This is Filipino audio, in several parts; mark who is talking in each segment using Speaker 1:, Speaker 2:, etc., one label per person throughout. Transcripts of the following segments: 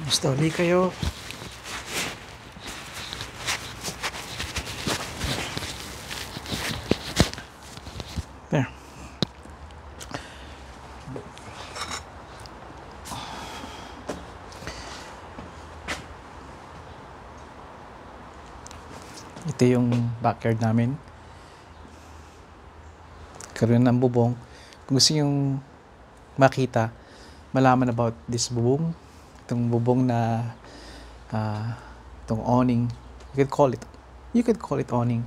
Speaker 1: Basta uli kayo. There. Ito yung backyard namin. Karoon ng bubong. Kung gusto yung makita, malaman about this bubong, itong bubong na itong awning, you could call it awning.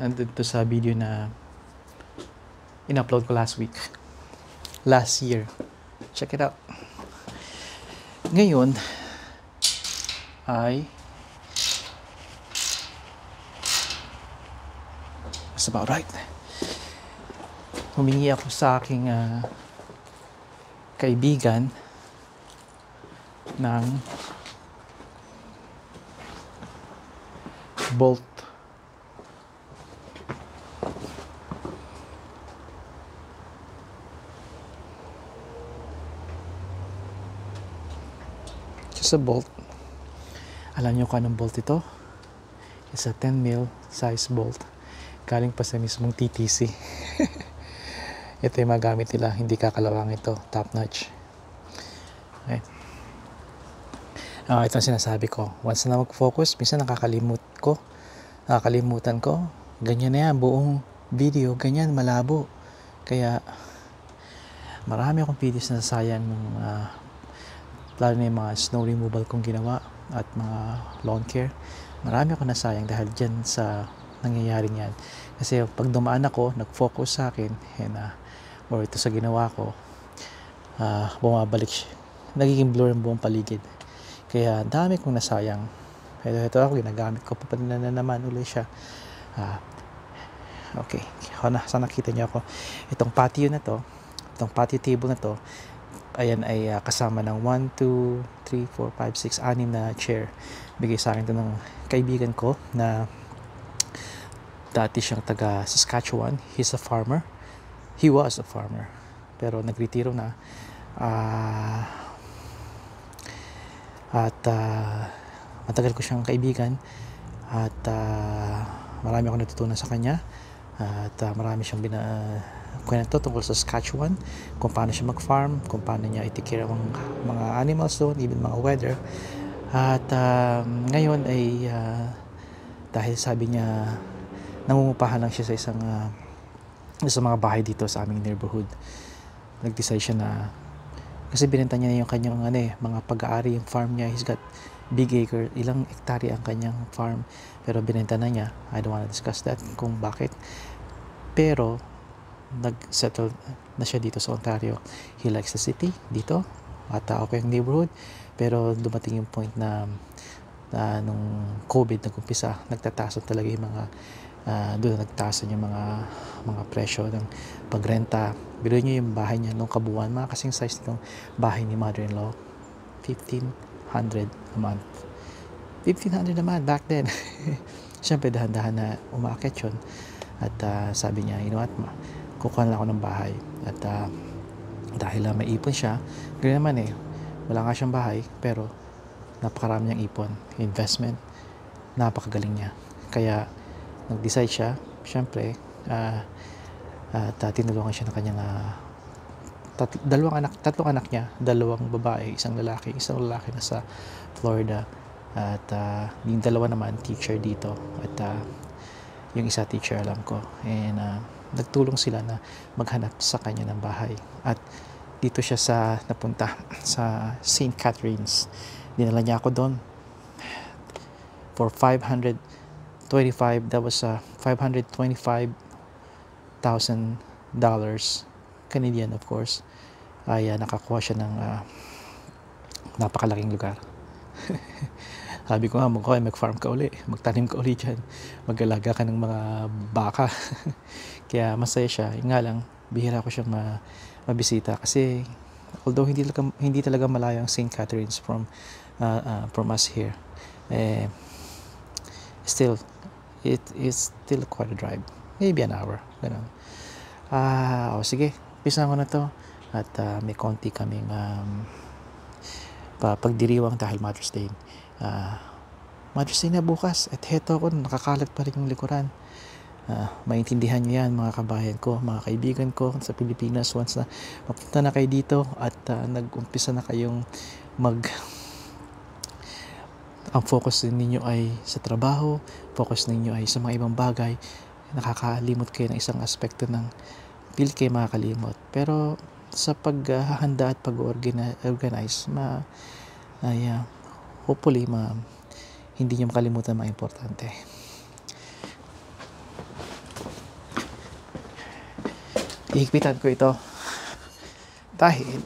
Speaker 1: Nandun to sa video na in-upload ko last year. Check it out. Ngayon ay that's about right. Humingi ako sa aking kaibigan ng bolt. Just a bolt. Alam niyo kung anong bolt ito? It's a 10 mil size bolt. Galing pa sa mismong TTC. Ito yung magamit nila, hindi kakalawang ito, top notch. Okay. Ito ang sinasabi ko. Once na mag-focus, minsan nakakalimutan ko. Ganyan na yan, buong video, ganyan, malabo. Kaya, marami akong videos na sayang lalo na yung mga snow removal kong ginawa at mga lawn care. Marami akong nasayang dahil dyan sa nangyayari niyan. Kasi pag dumaan ako, nag-focus sa akin, or ito sa ginawa ko, bumabalik siya. Nagiging blur ang buong paligid. Kaya dami kong nasayang. Ito ako, ginagamit ko pa na naman ulit siya. Okay, sana nakita niyo ako. Itong patio na to, itong patio table na to, ayan ay kasama ng 1, 2, 3, 4, 5, 6, 6 na chair. Bigay sa akin ito ng kaibigan ko na dati siyang taga Saskatchewan. He's a farmer. He was a farmer. Pero nagretiro na. Matagal ko siyang kaibigan. At marami akong natutunan sa kanya. At marami siyang kwento tungkol sa Saskatchewan. Kung paano siya mag-farm. Kung paano niya i-take care ng mga animals doon. Even mga weather. At ngayon ay dahil sabi niya nangungupahan lang siya sa sa mga bahay dito sa aming neighborhood. Nag-decide siya na kasi binenta niya yung kanyang mga pag-aari, yung farm niya. He's got big acre, ilang hektarya ang kanyang farm, pero binenta na niya. I don't want to discuss that kung bakit. Pero nag-settle na siya dito sa Ontario. He likes the city dito at okay yung neighborhood, pero dumating yung point na nung COVID nag-umpisa, nagtataas talaga yung mga doon nagtaasan yung mga presyo ng pagrenta. Bilo nyo yung bahay niya nung kabuuan, mga kasing size nitong bahay ni mother-in-law, $1,500 a month. $1,500 a month back then. Siyempre dahan-dahan na umaakit yun. At sabi niya, you know what, kukuha lang ako ng bahay. At dahil may ipon siya, ganoon naman wala nga siyang bahay, pero napakarami niyang ipon, investment, napakagaling niya. Kaya nag-decide siya, syempre, at tinulungan siya ng kanyang tatlong anak niya, 2 babae, isang lalaki na sa Florida, at yung 2 naman teacher dito, at yung isa teacher alam ko, and nagtulong sila na maghanap sa kanya ng bahay. At dito siya napunta sa St. Catharines. Dinala niya ako doon for that was $525,000 Canadian, of course. Ay nakakuha siya ng napakalaking lugar. Sabi ko nga, mag-farm ka uli, magtanim ka uli dyan, mag-alaga ka ng mga baka. Kaya masaya siya. Yung nga lang, bihira ko siyang mabisita kasi although hindi talaga malayo ang St. Catharines from us here, still it is still quite a drive, maybe an hour, ganun. Sige, umpisa ko na to. At may konti kaming pagdiriwang dahil Mother's Day. Mother's Day na bukas at heto ako, nakakalat pa rin yung likuran. Maintindihan nyo yan mga kabayan ko, mga kaibigan ko sa Pilipinas. Once na mapunta na kayo dito at nag-umpisa na kayong ang focus ninyo ay sa trabaho, focus ninyo ay sa mga ibang bagay, nakakalimot kayo ng isang aspekto ng pili kayo makakalimot. Pero sa paghahanda at pag-organize, hopefully hindi nyo makalimutan mga importante. Ihigpitan ko ito dahil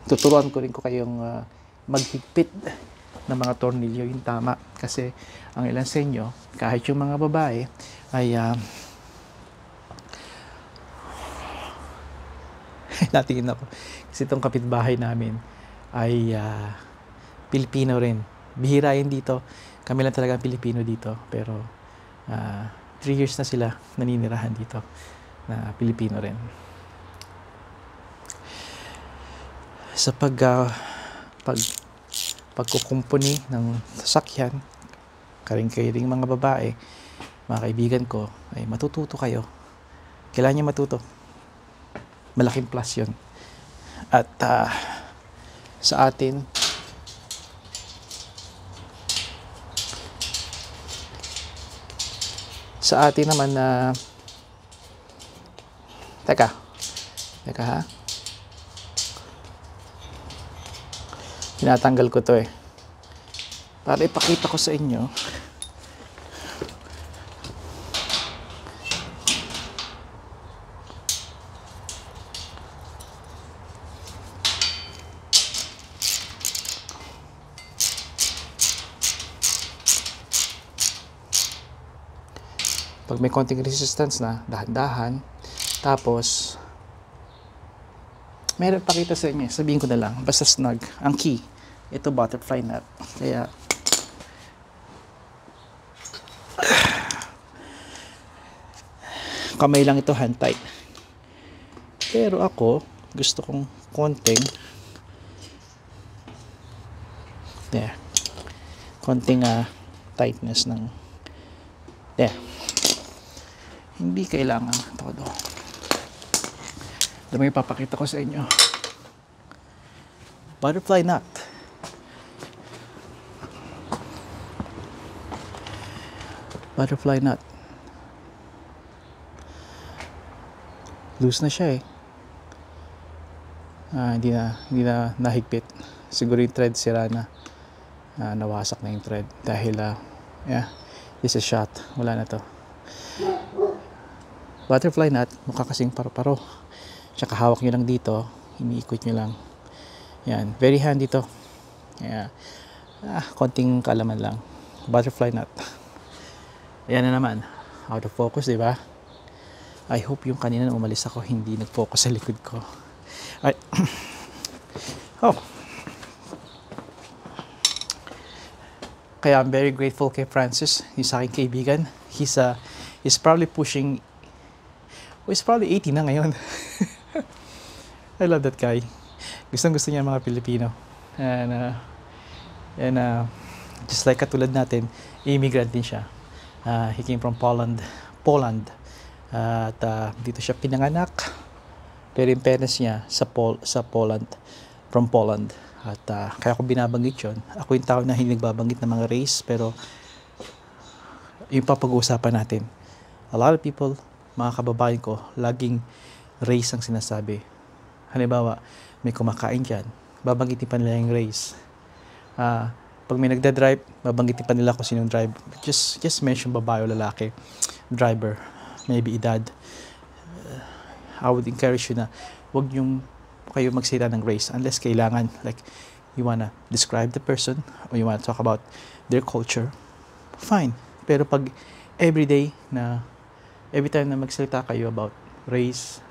Speaker 1: tuturuan ko rin kayong maghigpit ng mga tornilyo, yung tama. Kasi ang ilan sa inyo, kahit yung mga babae, ay natingin ako. Kasi itong kapitbahay namin ay Pilipino rin. Bihira yun dito. Kami lang talaga Pilipino dito. Pero 3 years na sila naninirahan dito na Pilipino rin. Sa pagkukumpuni ng sasakyan, karing mga babae, mga kaibigan ko, ay matututo kayo. Kailangan nyo matuto. Malaking plus yun. At sa atin, naman na teka ha, tinatanggal ko to para ipakita ko sa inyo pag may konting resistance na, dahan-dahan. Tapos meron pakita sa inyo, sabihin ko na lang, basta snug. Ang key, ito butterfly nut. Kaya kamay lang ito, hand tight. Pero ako, gusto kong konting tightness ng hindi kailangan todo. Ito may papakita ko sa inyo. Butterfly nut. Butterfly nut. Loose na siya hindi na nahigpit. Siguro yung thread sira na. Nawasak na yung thread dahil this is shot. Wala na to. Butterfly nut, mukha kasing paro-paro. Tsaka hawak nyo lang dito, iniikot nyo lang. Yan, very handy to. Konting kaalaman lang. Butterfly nut. Ayan na naman, out of focus, di ba? I hope yung kanina umalis ako, hindi nag-focus sa likod ko. Alright. Kaya I'm very grateful kay Francis, yung sa aking kaibigan. He's probably pushing. He's probably 80 na ngayon. I love that guy. Gustong-gusto niya mga Pilipino. And just like katulad natin, immigrant din siya. He came from Poland. At dito siya pinanganak. Pero yung parents niya sa Poland. From Poland. At kaya ko binabanggit yun. Ako yung tao na hindi nagbabanggit ng mga race. Pero yung papag-uusapan natin. A lot of people, mga kababayan ko, laging race ang sinasabi. Halimbawa, may kumakain dyan, babanggitin pa nila yung race. Pag may nagda-drive, babanggitin pa nila kung sinong drive. Just mention babae o lalaki. Driver, maybe edad. I would encourage you na huwag yung kayo magsalita ng race unless kailangan. Like, you wanna describe the person or you wanna talk about their culture, fine. Pero pag everyday na every time na magsalita kayo about race,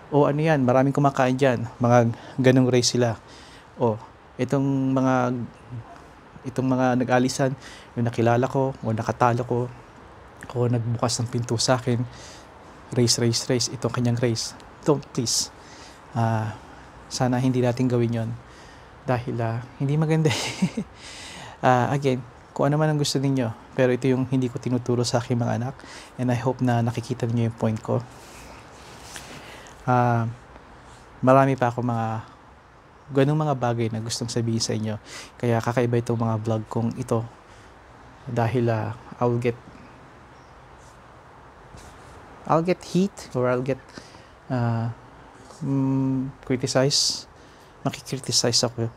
Speaker 1: o ano yan, maraming kumakain dyan, mga ganong race sila. O, itong mga nag-alisan, yung nakilala ko, o nakatalo ko, o nagbukas ng pinto sa akin, race itong kanyang race. Don't please. Sana hindi natin gawin yon dahil hindi maganda. Again, kung ano man ang gusto ninyo, pero ito yung hindi ko tinuturo sa aking mga anak, and I hope na nakikita niyo yung point ko. Marami pa ako ganung mga bagay na gustong sabihin sa inyo, kaya kakaiba itong mga vlog kong ito dahil I'll get heat or I'll get makikriticize ako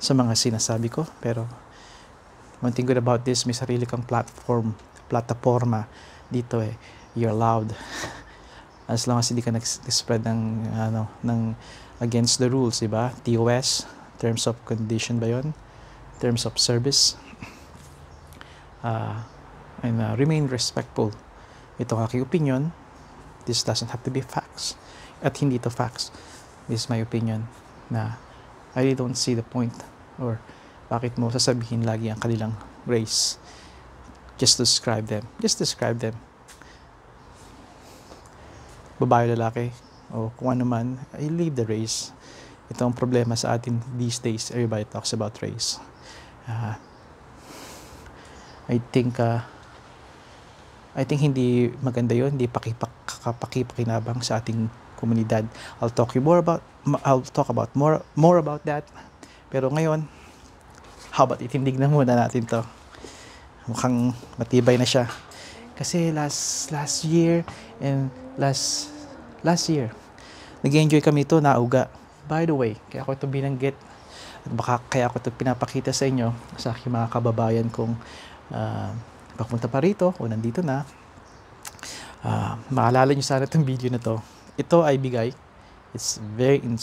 Speaker 1: sa mga sinasabi ko, pero one thing good about this, may sarili kang plataforma dito you're allowed, as long as hindi ka nag-spread ng against the rules, diba? TOS, terms of condition ba yun? Terms of service, and remain respectful. Ito ang aking opinion. This doesn't have to be facts, at hindi to facts. This is my opinion na I really don't see the point or bakit mo sasabihin lagi ang kanilang race. Just describe them. Babae, lalaki, o kung ano man, I leave the race. Ito ang problema sa atin these days. Everybody talks about race. I think hindi maganda yon, hindi pakipakinabang sa ating komunidad. I'll talk about more about that. Pero ngayon, how about itindig na muna natin to. Mukhang matibay na siya. Kasi last year and last year, nag-enjoy kami ito, nauga. By the way, kaya ako ito binanggit at baka kaya ako ito pinapakita sa inyo, sa aking mga kababayan kong papunta pa rito o nandito na. Maalala nyo sana itong video na to. Ito ay bigay. It's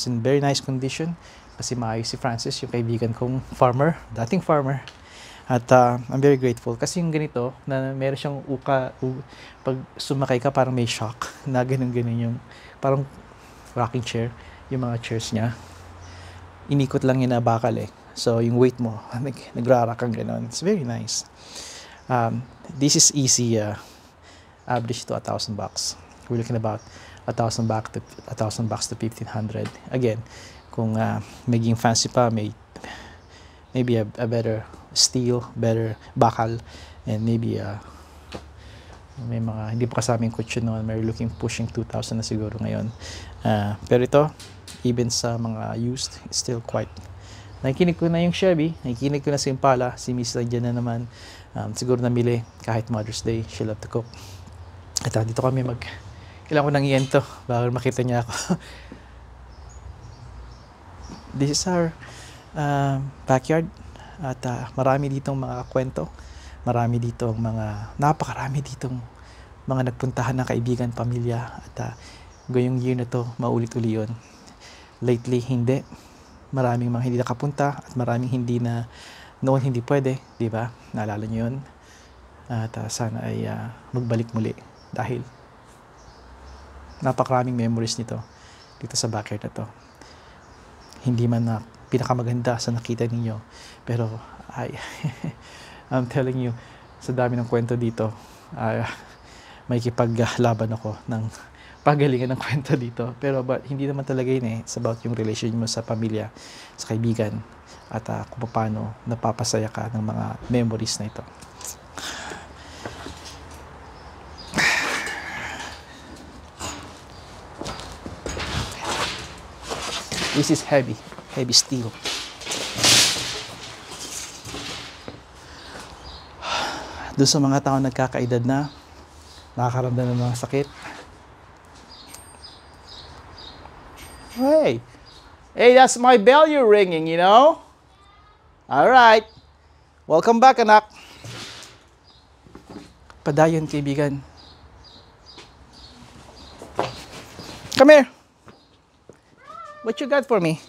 Speaker 1: in very nice condition kasi maayos si Francis, yung kaibigan kong dating farmer. At I'm very grateful kasi yung ganito na meron siyang pag sumakay ka parang may shock na ganun yung parang rocking chair, yung mga chairs niya. Inikot lang yun na bakal So yung weight mo, nagrarak ang ganun. It's very nice. This is easy, average to $1,000. We're looking about $1,000 to $1,500. Again, kung maging fancy pa, maybe a better steel, better bakal, and maybe may mga hindi pa kasaming kutsa noon, may pushing 2,000 na siguro ngayon. Pero ito, even sa mga used, it's still quite. Nakikinig ko na yung Chevy, nakikinig ko na si Impala, si Miss dyan na naman. Siguro namili kahit Mother's Day, she love to cook. At dito kami kailangan ko ng iento bago makita niya ako. This is our backyard. At marami ditong mga kwento, napakarami ditong mga nagpuntahan na kaibigan, pamilya, at ngayong year na to maulit-uli yun. Lately hindi, maraming mga hindi nakapunta at maraming hindi na noon hindi pwede, di ba? Naalala nyo yun? At sana ay magbalik muli dahil napakaraming memories dito sa backyard na to. Hindi man na pinakamaganda sa nakita ninyo, pero I'm telling you, sa dami ng kwento dito, may kipaglaban ako ng pagalingan ng kwento dito, pero hindi naman talaga yun it's about yung relation mo sa pamilya, sa kaibigan, at kung paano napapasaya ka ng mga memories na ito. This is heavy steel. Doon sa mga tao nagkakaedad na, nakakaramdam ng mga sakit. Hey, that's my bell you're ringing, you know? All right. Welcome back, anak. Padayon, kaibigan. Come here. What you got for me?